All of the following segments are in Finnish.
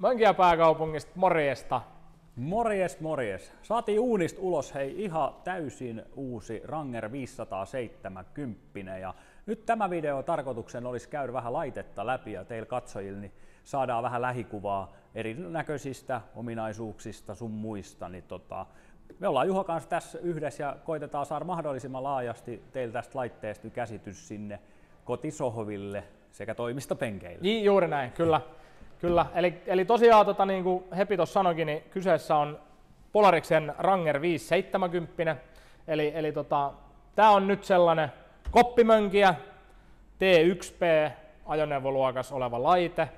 Mönkiä pääkaupungista, morjesta. Morjes, morjes. Saatiin uunista ulos ihan täysin uusi Ranger 570. Ja nyt tämä video tarkoituksen olisi käydä vähän laitetta läpi ja teillä katsojille niin saadaan vähän lähikuvaa erinäköisistä ominaisuuksista sun muista. Niin me ollaan Juho kanssa tässä yhdessä ja koitetaan saada mahdollisimman laajasti teillä tästä laitteesta käsitys sinne kotisohville sekä toimistopenkeille. Juuri näin, kyllä. Kyllä, eli tosiaan niin kuin Hepi tuossa sanoikin, niin kyseessä on Polarixen Ranger 570, eli tämä on nyt sellainen koppimönkiä T1P ajoneuvoluokas oleva laite,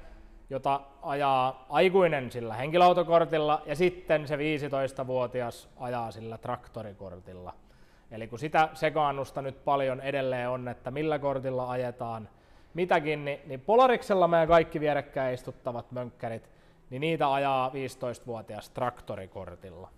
jota ajaa aikuinen sillä henkilöautokortilla ja sitten se 15-vuotias ajaa sillä traktorikortilla. Eli kun sitä sekaannusta nyt paljon edelleen on, että millä kortilla ajetaan, mitäkin, niin Polarixella meidän kaikki vierekkäin istuttavat mönkkärit, niin niitä ajaa 15-vuotias traktorikortilla.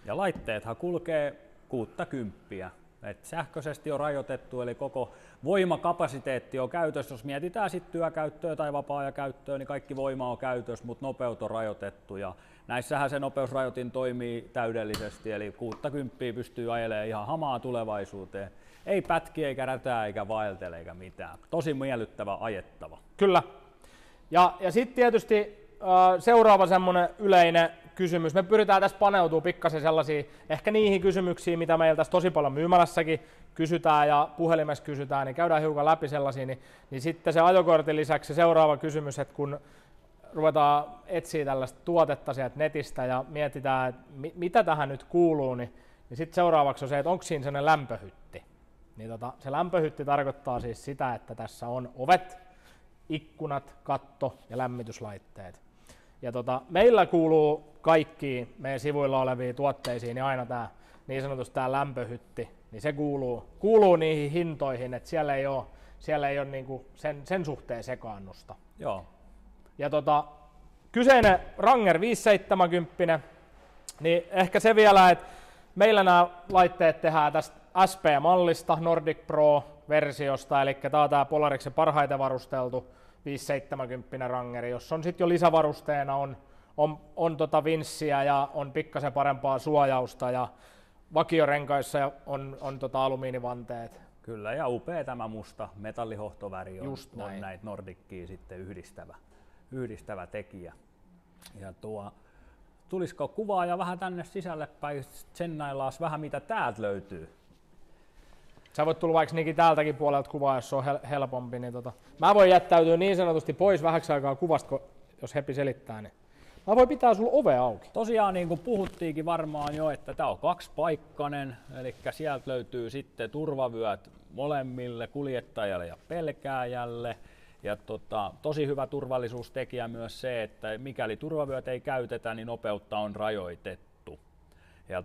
Ja laitteethan kulkee 60. Et sähköisesti on rajoitettu, eli koko voimakapasiteetti on käytössä. Jos mietitään sitten työkäyttöä tai vapaa-ajakäyttöä, niin kaikki voima on käytössä, mutta nopeus on rajoitettu. Ja näissähän se nopeusrajoitin toimii täydellisesti, eli 60 pystyy ajelemaan ihan hamaa tulevaisuuteen. Ei pätki, eikä rätää, eikä vaeltele, eikä mitään. Tosi miellyttävä ajettava. Kyllä. Ja sitten tietysti seuraava semmoinen yleinen kysymys. Me pyritään tässä paneutumaan pikkasen sellaisiin, ehkä niihin kysymyksiin, mitä meillä tässä tosi paljon myymälässäkin kysytään ja puhelimessa kysytään, niin käydään hiukan läpi sellaisia. Niin sitten se ajokortin lisäksi se seuraava kysymys, että kun ruvetaan etsiä tällaista tuotetta sieltä netistä ja mietitään, että mitä tähän nyt kuuluu, niin sitten seuraavaksi on se, että onko siinä sellainen lämpöhytti. Niin se lämpöhytti tarkoittaa siis sitä, että tässä on ovet, ikkunat, katto ja lämmityslaitteet. Ja meillä kuuluu kaikkiin meidän sivuilla oleviin tuotteisiin niin aina tämä niin sanotusti tämä lämpöhytti, niin se kuuluu niihin hintoihin, että siellä ei ole niinku sen suhteen sekaannusta. Joo. Ja kyseinen Ranger 570, niin ehkä se vielä, että meillä nämä laitteet tehdään tästä SP-mallista, Nordic Pro-versiosta, eli tämä on tämä Polarixen parhaiten varusteltu 570 Rangeri, jossa on sitten jo lisävarusteena on vinssiä ja on pikkasen parempaa suojausta ja vakiorenkaissa on alumiinivanteet. Kyllä, ja upea tämä musta metallihohtoväri on näitä Nordickia sitten yhdistävä tekijä. Ja tulisiko kuvaa ja vähän tänne sisälle päin, tsennaillaan vähän mitä täältä löytyy. Sä voit tulla vaikka täältäkin puolelta kuvaa, jos se on helpompi. Niin mä voin jättäytyä niin sanotusti pois vähäksi aikaa kuvasta, jos Hepi selittää. Niin mä voin pitää sulla ove auki. Tosiaan niin kuin puhuttiinkin varmaan jo, että tää on kaksipaikkainen, eli sieltä löytyy sitten turvavyöt molemmille, kuljettajalle ja pelkääjälle. Ja tosi hyvä turvallisuustekijä myös se, että mikäli turvavyöt ei käytetä, niin nopeutta on rajoitettu. Ja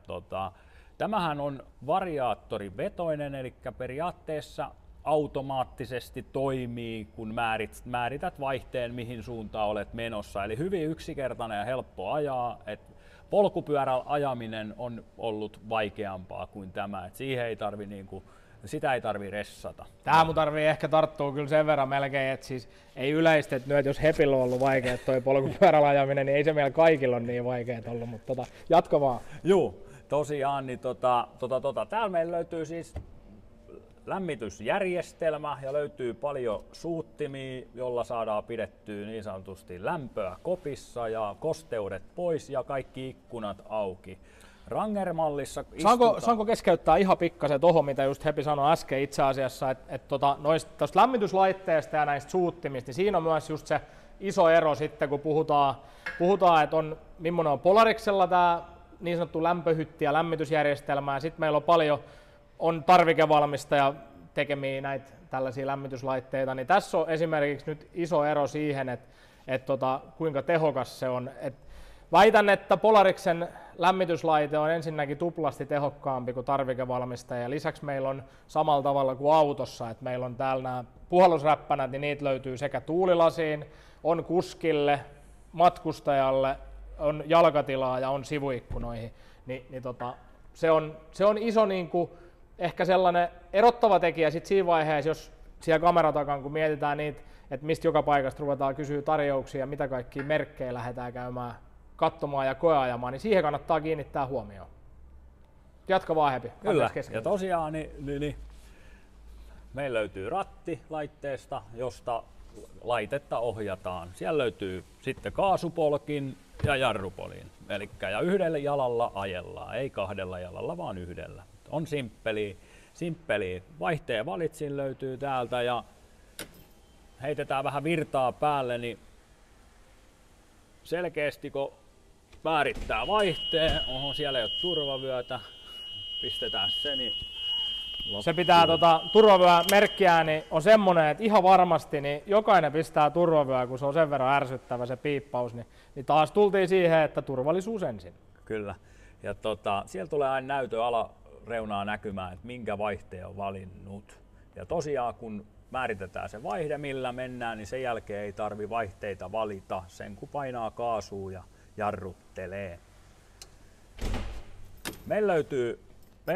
tämähän on variaattorivetoinen, eli periaatteessa automaattisesti toimii, kun määrität vaihteen, mihin suuntaan olet menossa. Eli hyvin yksinkertainen ja helppo ajaa. Polkupyörällä ajaminen on ollut vaikeampaa kuin tämä. Siihen ei sitä ei tarvitse ressata. Tähän mun tarvii ehkä tarttua kyllä sen verran melkein, että siis ei yleistetty, että jos Hepillä on ollut vaikea toi polkupyörällä ajaminen, niin ei se meillä kaikilla ole niin vaikeaa ollut, mutta jatka vaan. Joo, tosiaan, niin täällä meillä löytyy siis lämmitysjärjestelmä ja löytyy paljon suuttimia, jolla saadaan pidettyä niin sanotusti lämpöä kopissa ja kosteudet pois ja kaikki ikkunat auki. Ranger-mallissa saanko keskeyttää ihan pikkasen tuohon, mitä just Hepi sanoi äsken itse asiassa, että noista lämmityslaitteista ja näistä suuttimista, niin siinä on myös just se iso ero sitten, kun puhutaan että millainen on Polarixella tämä niin sanottu lämpöhytti ja lämmitysjärjestelmä, ja sitten meillä on paljon tarvikevalmistaja tekemiä näitä tällaisia lämmityslaitteita, niin tässä on esimerkiksi nyt iso ero siihen, että kuinka tehokas se on. Väitän, että Polarixen lämmityslaite on ensinnäkin tuplasti tehokkaampi kuin tarvikevalmistaja, ja lisäksi meillä on samalla tavalla kuin autossa, että meillä on täällä nämä puhallusräppänät, niin niitä löytyy sekä tuulilasiin, on kuskille, matkustajalle, on jalkatilaa ja on sivuikkunoihin. Se on iso ehkä sellainen erottava tekijä sit siinä vaiheessa, jos siellä kameratakan, kun mietitään niitä, että mistä joka paikasta ruvetaan kysyä tarjouksia ja mitä kaikkia merkkejä lähdetään käymään katsomaan ja koeajamaan, niin siihen kannattaa kiinnittää huomioon. Jatka vaan Hepi. Kyllä, ja tosiaan niin meillä löytyy ratti laitteesta, josta laitetta ohjataan. Siellä löytyy sitten kaasupolkin ja jarrupolin. Ja yhdellä jalalla ajellaan, ei kahdella jalalla, vaan yhdellä. On simppeli. Vaihteen valitsin löytyy täältä ja heitetään vähän virtaa päälle, niin selkeästi kun määrittää vaihteen, siellä ei ole turvavyötä, pistetään se, niin se pitää turvavyömerkkiä, niin on semmonen, että ihan varmasti niin jokainen pistää turvavyö, kun se on sen verran ärsyttävä se piippaus, niin taas tultiin siihen, että turvallisuus ensin. Kyllä. Ja siellä tulee aina näytön alareunaa näkymään, että minkä vaihteen on valinnut. Ja tosiaan kun määritetään se vaihde, millä mennään, niin sen jälkeen ei tarvi vaihteita valita sen kun painaa kaasua ja jarruttelee. Meillä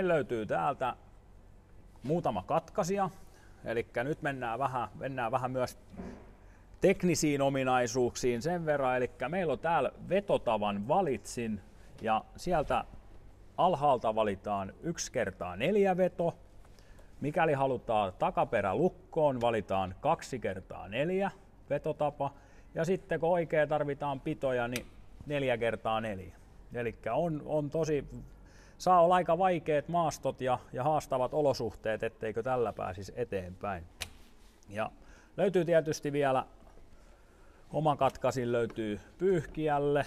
löytyy täältä muutama katkaisija, eli nyt mennään vähän myös teknisiin ominaisuuksiin sen verran, eli meillä on täällä vetotavan valitsin ja sieltä alhaalta valitaan 1x4 veto. Mikäli halutaan takaperä lukkoon, valitaan 2x4 vetotapa ja sitten kun oikein tarvitaan pitoja, niin 4x4. Eli on tosi, saa olla aika vaikeat maastot ja haastavat olosuhteet, etteikö tällä pääsisi eteenpäin. Ja löytyy tietysti vielä oma katkaisin löytyy pyyhkijälle.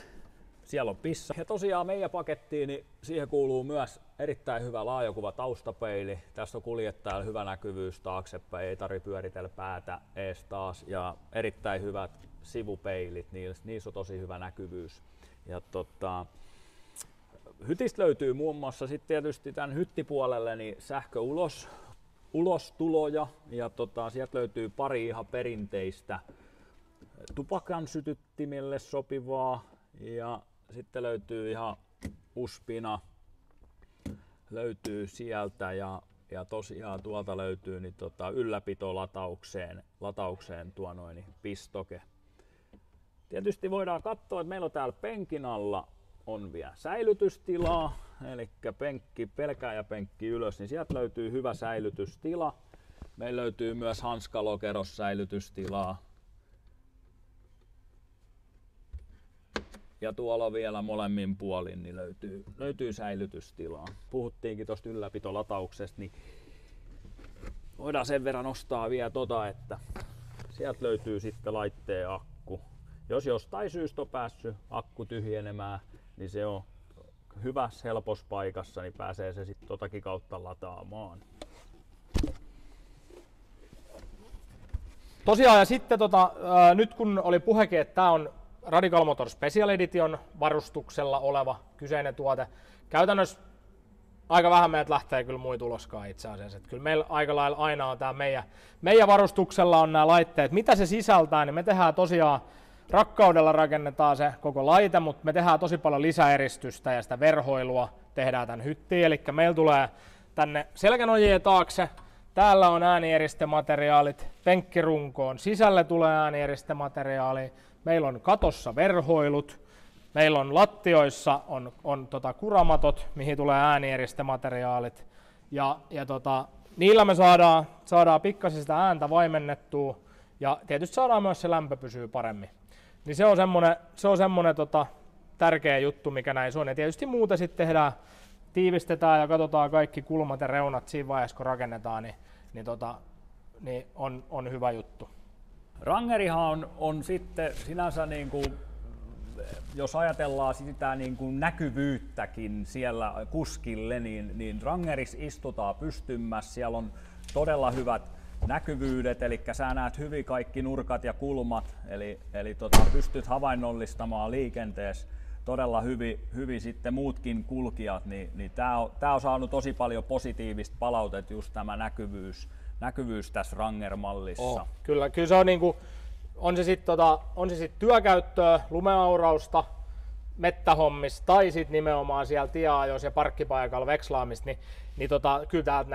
Siellä on pissa. Ja tosiaan meidän pakettiin, niin siihen kuuluu myös erittäin hyvä laajakuva taustapeili. Tässä on kuljettajalle hyvä näkyvyys taaksepäin, ei tarvitse pyöritellä päätä ees taas. Ja erittäin hyvät sivupeilit, niissä on tosi hyvä näkyvyys. Ja hytistä löytyy muun muassa sitten tietysti tämän hyttipuolelle niin sähkö ulostuloja ja sieltä löytyy pari ihan perinteistä tupakan sytyttimille sopivaa ja sitten löytyy ihan uspina löytyy sieltä ja tosiaan tuolta löytyy niin ylläpitolataukseen pistoke. Tietysti voidaan katsoa, että meillä on täällä penkin alla on vielä säilytystilaa, eli penkki, pelkääjäpenkki ylös, niin sieltä löytyy hyvä säilytystila. Meillä löytyy myös hanskalokeros säilytystilaa. Ja tuolla vielä molemmin puolin niin löytyy säilytystilaa. Puhuttiinkin tuosta ylläpitolatauksesta, niin voidaan sen verran nostaa vielä että sieltä löytyy sitten laitteen akku. Jos jostain syystä on päässyt akku tyhjenemään, niin se on hyvässä helpossa paikassa, niin pääsee se sitten totakin kautta lataamaan. Tosiaan ja sitten nyt kun oli puhekin, että tämä on Radical Motor Special Edition varustuksella oleva kyseinen tuote. Käytännössä aika vähän meiltä lähtee kyllä muita uloskaan itse asiassa. Että kyllä meillä aika lailla aina on tämä meidän varustuksella on nämä laitteet. Mitä se sisältää, niin me tehdään tosiaan rakkaudella rakennetaan se koko laite, mutta me tehdään tosi paljon lisäeristystä ja sitä verhoilua tehdään tämän hyttiin. Eli meillä tulee tänne selkänojien taakse. Täällä on äänieristämateriaalit penkkirunkoon. Sisälle tulee äänieristämateriaalia. Meillä on katossa verhoilut. Meillä on lattioissa on kuramatot, mihin tulee äänieristämateriaalit. Ja niillä me saadaan pikkasen sitä ääntä vaimennettua. Ja tietysti saadaan myös se lämpö pysyy paremmin. Niin se on semmonen tärkeä juttu, mikä näin on. Ja tietysti muuten sitten tiivistetään ja katsotaan kaikki kulmat ja reunat siinä vaiheessa, kun rakennetaan, niin on hyvä juttu. Rangerihan on sitten sinänsä niin kuin, jos ajatellaan sitä niin kuin näkyvyyttäkin siellä kuskille, niin rangerissa istutaan pystymmässä, siellä on todella hyvät näkyvyydet, eli sä näet hyvin kaikki nurkat ja kulmat, eli pystyt havainnollistamaan liikenteessä todella hyvin sitten muutkin kulkijat, niin tää on saanut tosi paljon positiivista palautetta just tämä näkyvyys tässä Ranger-mallissa. Kyllä se on niinku, on se sitten työkäyttöä, lumeaurausta, mettähommista tai sitten nimenomaan siellä tieajoissa ja parkkipaikalla vekslaamista, niin kyllä täältä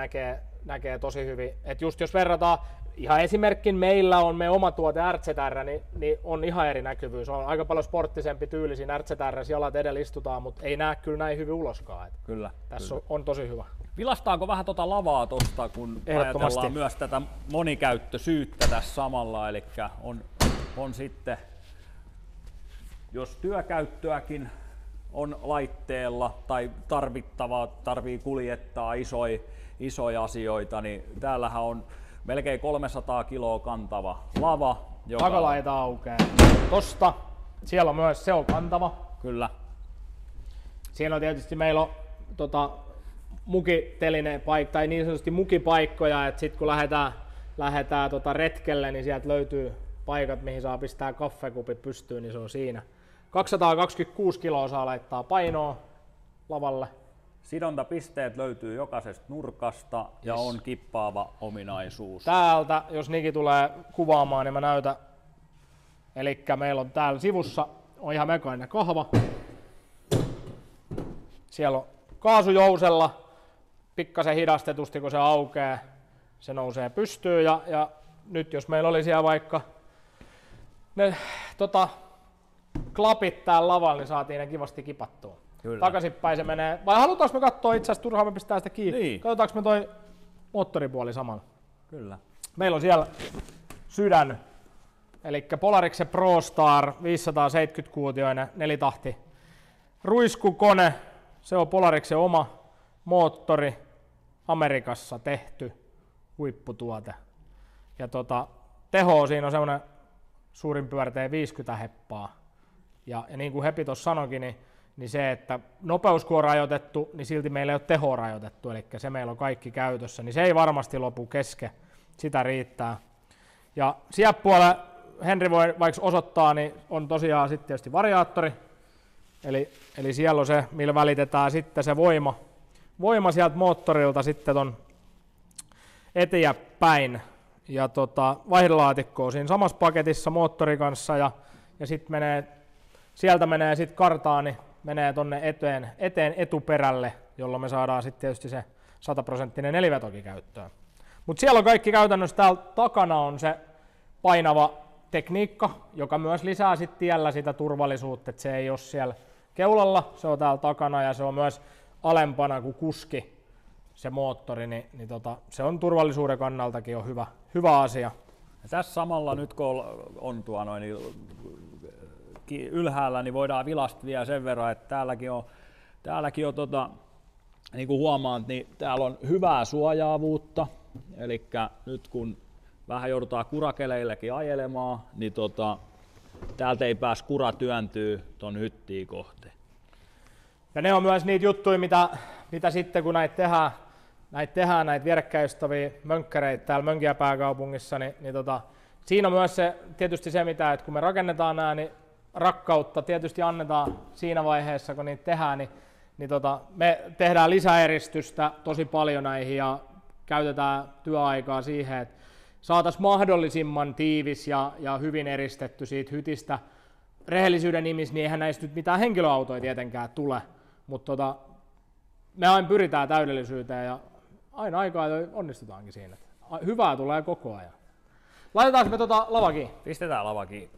näkee tosi hyvin. Et just jos verrataan, ihan esimerkkin meillä on me oma tuote RZR, niin on ihan eri näkyvyys. On aika paljon sporttisempi tyyli siinä RZR, jalat edellä istutaan, mutta ei näe kyllä näin hyvin uloskaan. Et kyllä. Tässä on tosi hyvä. Vilastaako vähän tuota lavaa tuosta, kun ajatellaan myös tätä monikäyttöisyyttä tässä samalla, eli on sitten, jos työkäyttöäkin on laitteella tai tarvii kuljettaa isoja asioita, niin täällähän on melkein 300 kiloa kantava lava. Takalaita aukeaa. Tosta, siellä on myös, se on kantava. Kyllä. Siinä on tietysti, meillä on mukiteline paikka, tai niin sanotusti mukipaikkoja, että sitten kun lähdetään retkelle, niin sieltä löytyy paikat, mihin saa pistää kaffekupit pystyyn, niin se on siinä. 226 kiloa saa laittaa painoa lavalle. Sidontapisteet löytyy jokaisesta nurkasta ja on kippaava ominaisuus. Täältä, jos Niki tulee kuvaamaan, niin mä näytän. Elikkä meillä on täällä sivussa on ihan mekaaninen kahva. Siellä on kaasujousella, pikkasen hidastetusti kun se aukeaa, se nousee pystyyn ja nyt jos meillä oli siellä vaikka ne klapit täällä lavalla, niin saatiin ne kivasti kipattua. Kyllä. Takaisinpäin se menee. Vai halutaanko me katsoa itse asiassa, turhaan me pistää sitä kiinni. Niin. Katsotaanko me toi moottoripuoli samalla? Kyllä. Meillä on siellä sydän, eli Polarixen ProStar 570-kuutioinen 4-tahti ruiskukone. Se on Polarixen oma moottori, Amerikassa tehty huipputuote. Ja teho siinä on semmoinen suurin pyörtein 50 heppaa. Ja niin kuin Hepi tuossa sanoikin, niin se, että nopeus kun on rajoitettu, niin silti meillä ei ole teho rajoitettu, eli se meillä on kaikki käytössä, niin se ei varmasti lopu kesken, sitä riittää. Ja sieppuolella Henri voi vaikka osoittaa, niin on tosiaan sitten tietysti variaattori, eli siellä on se, millä välitetään sitten se voima sieltä moottorilta sitten ton eteenpäin. Ja vaihdelaatikko on siinä samassa paketissa moottori kanssa ja sitten sieltä menee sitten kartaan, niin menee tonne eteen etuperälle, jolloin me saadaan sitten tietysti se 100% nelivetokin käyttöön. Mutta siellä on kaikki käytännössä, täällä takana on se painava tekniikka, joka myös lisää sitten tiellä sitä turvallisuutta, että se ei ole siellä keulalla, se on täällä takana ja se on myös alempana kuin kuski se moottori, niin se on turvallisuuden kannaltakin on hyvä asia. Ja tässä samalla nyt kun on ylhäällä, niin voidaan vilasta vielä sen verran, että täälläkin on niin kuin huomaat, niin täällä on hyvää suojaavuutta, eli nyt kun vähän joudutaan kurakeleillekin ajelemaan, niin täältä ei pääs kura työntyy ton hyttiin kohti. Ja ne on myös niitä juttuja, mitä sitten kun näitä tehdään näitä vierekkäistäviä mönkkäreitä täällä Mönkiä pääkaupungissa, niin siinä on myös tietysti se, että kun me rakennetaan nämä, niin rakkautta tietysti annetaan siinä vaiheessa, kun niitä tehdään, niin me tehdään lisäeristystä tosi paljon näihin ja käytetään työaikaa siihen, että saataisiin mahdollisimman tiivis ja hyvin eristetty siitä hytistä. Rehellisyyden nimissä, niin eihän näistä nyt mitään henkilöautoja tietenkään tule, mutta me aina pyritään täydellisyyteen ja aina aikaa onnistutaankin siinä. Hyvää tulee koko ajan. Laitetaanko me lava kiinni? Pistetään lava kiinni.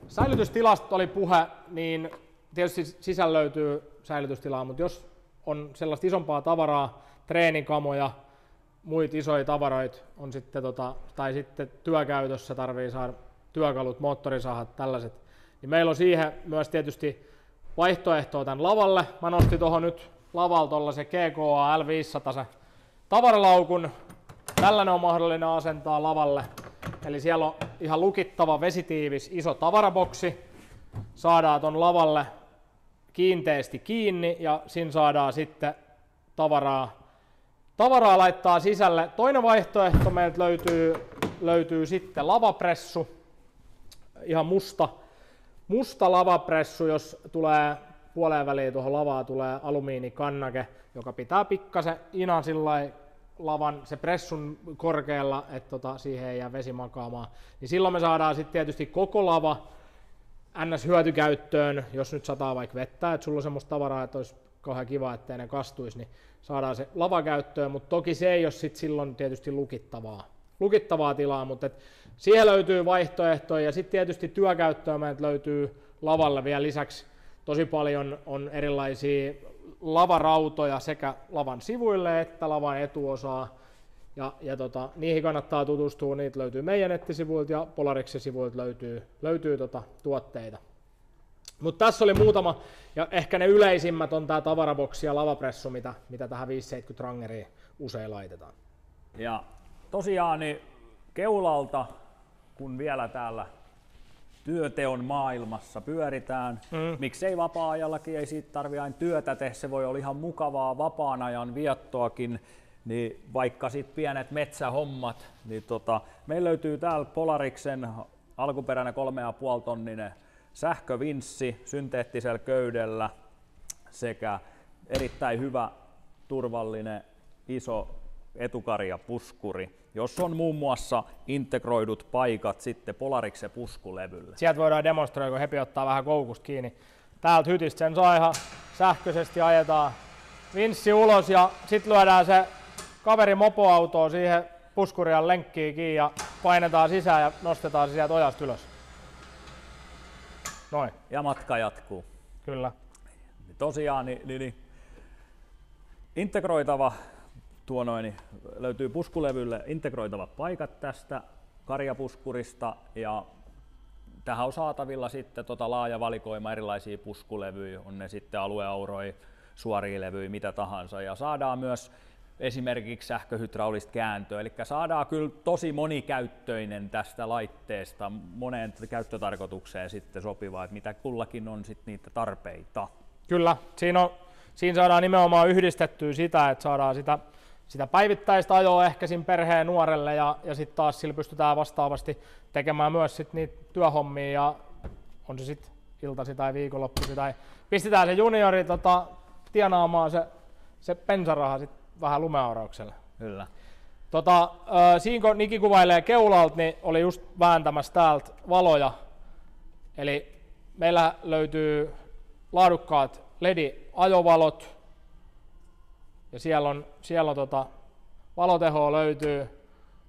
Säilytystilasta oli puhe, niin tietysti sisällä löytyy säilytystilaa, mutta jos on sellaista isompaa tavaraa, treenikamoja, muita isoja tavaroita on sitten, tai sitten työkäytössä tarvii saada työkalut, moottorisahat, tällaiset, niin meillä on siihen myös tietysti vaihtoehtoa tämän lavalle. Mä nostin tuohon nyt lavalta tuollaisen GKA L500 se tavaralaukun. Tällainen on mahdollinen asentaa lavalle. Eli siellä on ihan lukittava vesitiivis iso tavaraboksi. Saadaan ton lavalle kiinteästi kiinni ja siinä saadaan sitten tavaraa laittaa sisälle. Toinen vaihtoehto meiltä löytyy sitten lavapressu. Ihan musta lavapressu, jos tulee puoleen väliin tuohon lavaa tulee alumiinikannake, joka pitää pikkasen inan sillai lavan se pressun korkealla, että siihen ei jää vesi makaamaan. Niin silloin me saadaan sitten tietysti koko lava NS-hyötykäyttöön, jos nyt sataa vaikka vettä, että sulla on semmoista tavaraa, että olisi kauhean kiva, ettei ne kastuisi, niin saadaan se lava käyttöön, mutta toki se ei ole sit silloin tietysti lukittavaa tilaa, mutta siihen löytyy vaihtoehtoja ja sitten tietysti työkäyttöä meiltä löytyy lavalle vielä lisäksi tosi paljon on erilaisia lavarautoja sekä lavan sivuille että lavan etuosaa. Ja niihin kannattaa tutustua, niitä löytyy meidän nettisivuilta ja Polarixin sivuilta löytyy tuotteita. Mutta tässä oli muutama, ja ehkä ne yleisimmät on tämä tavaraboksi ja lavapressu, mitä tähän 570 Rangeriin usein laitetaan. Ja tosiaan niin keulalta, kun vielä täällä työteon maailmassa pyöritään, miksei vapaa-ajallakin, ei siitä tarvitse aina työtä tehdä, se voi olla ihan mukavaa vapaan ajan viettoakin, niin vaikka sitten pienet metsähommat, niin meillä löytyy täällä Polarixen alkuperäinen 3,5 tonninen sähkövinssi synteettisellä köydellä sekä erittäin hyvä, turvallinen, iso etukarjapuskuri, jos on muun muassa integroidut paikat sitten Polarixen puskulevylle. Sieltä voidaan demonstroida, kun Hepi ottaa vähän koukusta kiinni. Täältä hytistä sen saa ihan sähköisesti, ajetaan vinssi ulos ja sitten lyödään se kaveri mopoautoon siihen puskurian lenkkiin kiinni ja painetaan sisään ja nostetaan se sieltä ojasta ylös. Noin. Ja matka jatkuu. Kyllä. Tosiaan integroitava löytyy puskulevylle integroitavat paikat tästä karjapuskurista ja tähän on saatavilla sitten laaja valikoima erilaisia puskulevyjä, on ne sitten alueauroja, suoria levyjä, mitä tahansa ja saadaan myös esimerkiksi sähköhydraulista kääntöä, eli saadaan kyllä tosi monikäyttöinen tästä laitteesta moneen käyttötarkoitukseen sitten sopivaa, että mitä kullakin on sitten niitä tarpeita. Kyllä, siinä saadaan nimenomaan yhdistettyä sitä, että saadaan sitä päivittäistä ajoa ehkä siinä perheen nuorelle ja sitten taas sillä pystytään vastaavasti tekemään myös sit niitä työhommia ja on se sitten iltasi tai viikonloppuisi tai pistetään se juniori tienaamaan se bensaraha sit vähän lumeauraukselle. Kyllä. Siinä kun Niki kuvailee keulalta, niin oli just vääntämässä täältä valoja. Eli meillä löytyy laadukkaat LED-ajovalot ja siellä on valotehoa löytyy,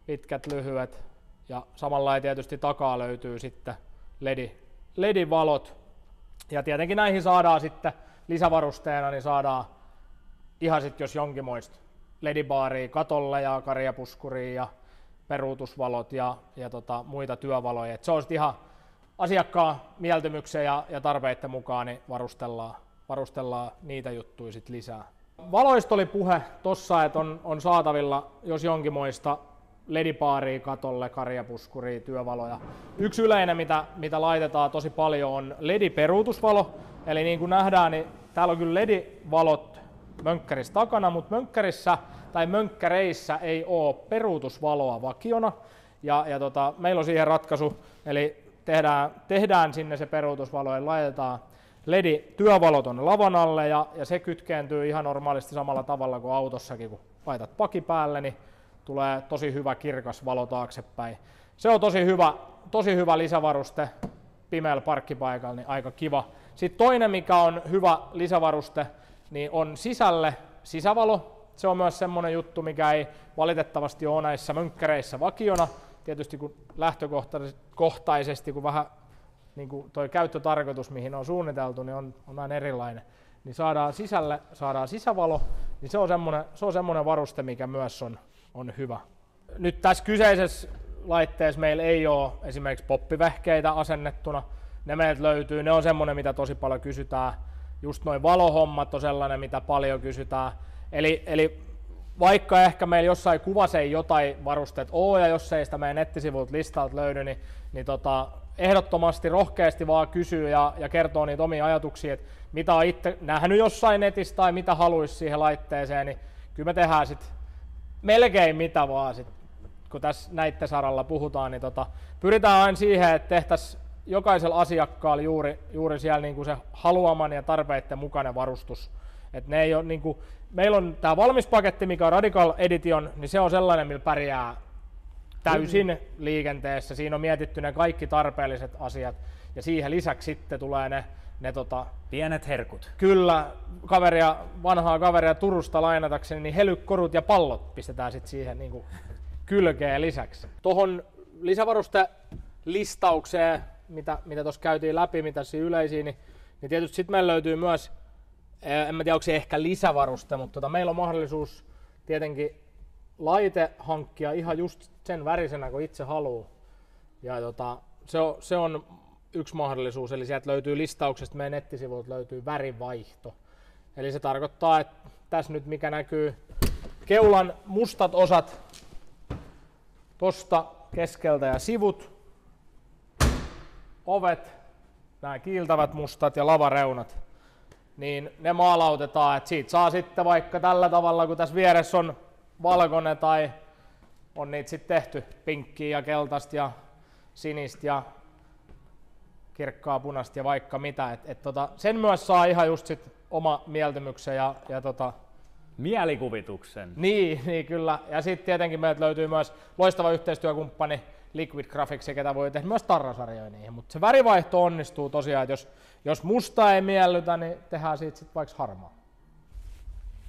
pitkät, lyhyet ja samalla tietysti takaa löytyy sitten LED-valot. Ja tietenkin näihin saadaan sitten lisävarusteena, niin saadaan ihan sitten jos jonkinmoista LED-baaria katolle ja karjapuskuria ja peruutusvalot ja muita työvaloja. Et se on sitten ihan asiakkaan mieltymyksen ja tarpeiden mukaan niin varustellaan niitä juttuja sit lisää. Valoista oli puhe tossa, että on saatavilla jos jonkinmoista LED-baaria katolle, karjapuskuria, työvaloja. Yksi yleinen, mitä laitetaan tosi paljon, on LED-peruutusvalo. Eli niin kuin nähdään, niin täällä on kyllä LED-valot mönkkärissä takana, mutta mönkkärissä tai mönkkäreissä ei ole peruutusvaloa vakiona. Ja meillä on siihen ratkaisu, eli tehdään sinne se peruutusvalo ja laitetaan LED-työvalo tuonne lavan alle ja se kytkeentyy ihan normaalisti samalla tavalla kuin autossakin, kun laitat paki päälle, niin tulee tosi hyvä kirkas valo taaksepäin. Se on tosi hyvä lisävaruste pimeällä parkkipaikalla, niin aika kiva. Sitten toinen, mikä on hyvä lisävaruste, niin on sisävalo. Se on myös semmoinen juttu, mikä ei valitettavasti ole näissä mönkkäreissä vakiona. Tietysti kun lähtökohtaisesti, kun vähän niin kuin toi käyttötarkoitus, mihin on suunniteltu, niin on näin erilainen. Niin saadaan sisävalo, niin se on semmoinen varuste, mikä myös on hyvä. Nyt tässä kyseisessä laitteessa meillä ei ole esimerkiksi poppivehkeitä asennettuna. Ne meiltä löytyy, ne on semmoinen, mitä tosi paljon kysytään. Just noin valohommat on sellainen, mitä paljon kysytään. Eli vaikka ehkä meillä jossain kuvassa ei jotain varusteet ole, ja jos ei sitä meidän nettisivuilta listalta löydy, niin ehdottomasti rohkeasti vaan kysyy ja kertoo niitä omia ajatuksia, että mitä on itse nähnyt jossain netissä tai mitä haluaisi siihen laitteeseen, niin kyllä me tehdään sitten melkein mitä vaan, kun tässä näitten saralla puhutaan, niin pyritään aina siihen, että tehtäisiin jokaisella asiakkaalla juuri siellä niin kuin se haluaman ja tarpeiden mukainen varustus. Et ne ei ole, niin kuin, meillä on tämä valmis paketti, mikä on Radical Edition, niin se on sellainen, millä pärjää täysin liikenteessä. Siinä on mietitty ne kaikki tarpeelliset asiat ja siihen lisäksi sitten tulee ne pienet herkut. Kyllä, vanhaa kaveria Turusta lainatakseni, niin helykkorut ja pallot pistetään sitten siihen niin kuin kylkeen lisäksi. Tuohon lisävarustelistaukseen, mitä tuossa käytiin läpi, mitä siinä yleisiä, niin tietysti sitten meillä löytyy myös, en mä tiedä onko se ehkä lisävaruste, mutta meillä on mahdollisuus tietenkin laite hankkia ihan just sen värisenä kuin itse haluaa. Ja se on yksi mahdollisuus, eli sieltä löytyy listauksesta, meidän nettisivuilta löytyy värivaihto. Eli se tarkoittaa, että tässä nyt mikä näkyy keulan mustat osat tosta keskeltä ja sivut, ovet, nämä kiiltävät mustat ja lavareunat, niin ne maalautetaan, että siitä saa sitten vaikka tällä tavalla, kun tässä vieressä on valkoinen tai on niitä sitten tehty pinkkiä ja keltaista ja sinistä ja kirkkaa punaista ja vaikka mitä. Sen myös saa ihan just sit oma mieltymyksen ja mielikuvituksen. Niin kyllä. Ja sitten tietenkin meiltä löytyy myös loistava yhteistyökumppani Liquid Graphics, ketä voi tehdä myös tarrasarjoja niihin. Mutta se värivaihto onnistuu tosiaan, että jos musta ei miellytä, niin tehdään siitä sitten vaikka harmaa.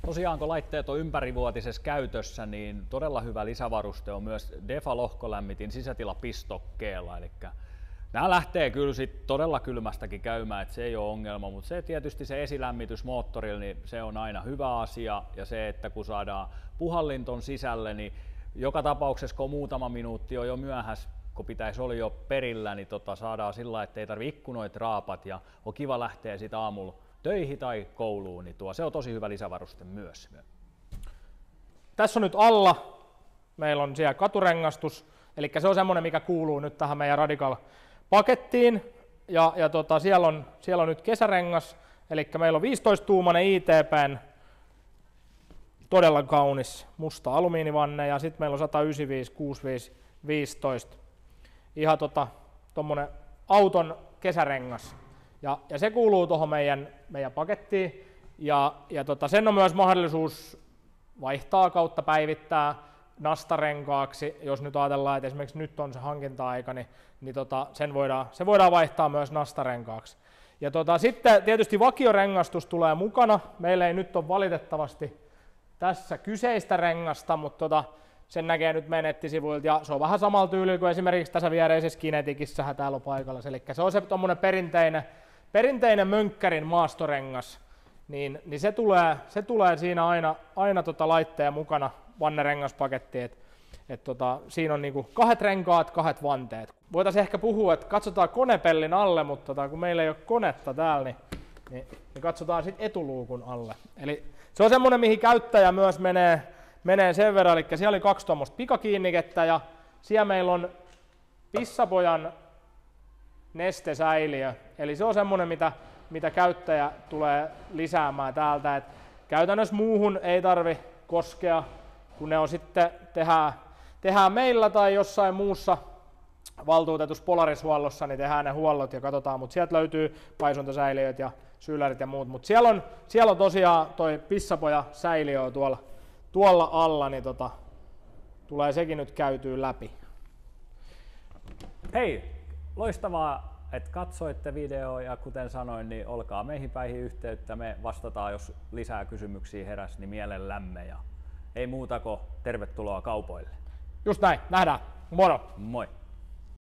Tosiaan kun laitteet on ympärivuotisessa käytössä, niin todella hyvä lisävaruste on myös Defa-lohkolämmitin sisätilapistokkeella. Eli nämä lähtee kyllä sit todella kylmästäkin käymään, että se ei ole ongelma, mutta se tietysti se esilämmitys moottorilla, niin se on aina hyvä asia, ja se, että kun saadaan puhallinton sisälle, niin joka tapauksessa kun muutama minuutti on jo myöhässä, kun pitäisi olla jo perillä, niin saadaan sillä, että ei tarvitse ikkunoita raapat ja on kiva lähteä sitten aamulla töihin tai kouluun, niin se on tosi hyvä lisävaruste myös. Tässä on nyt alla, meillä on siellä katurengastus, eli se on semmoinen, mikä kuuluu nyt tähän meidän Radical-pakettiin, ja siellä on nyt kesärengas, eli meillä on 15-tuumainen ITP:n todella kaunis musta alumiinivanne, ja sitten meillä on 195 65 15, ihan tommonen auton kesärengas. Ja se kuuluu tuohon meidän pakettiin, ja sen on myös mahdollisuus vaihtaa kautta päivittää nastarenkaaksi, jos nyt ajatellaan, että esimerkiksi nyt on se hankinta-aika, niin se voidaan vaihtaa myös nastarenkaaksi. Ja sitten tietysti vakiorengastus tulee mukana. Meillä ei nyt ole valitettavasti tässä kyseistä rengasta, mutta sen näkee nyt meidän nettisivuilta, ja se on vähän samalla tyylillä kuin esimerkiksi tässä viereisessä Kinetikissähän täällä on paikalla. Eli se on se tommonen perinteinen mönkkärin maastorengas, niin se tulee siinä aina laitteen mukana vannerengaspakettiin, siinä on niinku 2 renkaat, 2 vanteet. Voitaisiin ehkä puhua, että katsotaan konepellin alle, mutta kun meillä ei ole konetta täällä, niin katsotaan sitten etuluukun alle. Eli se on semmoinen, mihin käyttäjä myös menee sen verran, eli siellä oli 2 tuommoista pikakiinnikettä, ja siellä meillä on pissapojan nestesäiliö, eli se on semmoinen, mitä käyttäjä tulee lisäämään täältä, että käytännössä muuhun ei tarvi koskea, kun ne on sitten tehdään meillä tai jossain muussa valtuutetussa Polaris-huollossa, niin tehdään ne huollot ja katsotaan, mutta sieltä löytyy paisuntasäiliöt ja syylärit ja muut, mutta siellä on tosiaan toi pissapoja säiliö tuolla alla, niin tulee sekin nyt käytyy läpi. Hei, loistavaa, että katsoitte videoa, ja kuten sanoin, niin olkaa meihin päihin yhteyttä. Me vastataan, jos lisää kysymyksiä heräsi, niin mielellämme. Ja ei muuta kuin tervetuloa kaupoille. Just näin, nähdään. Moro! Moi!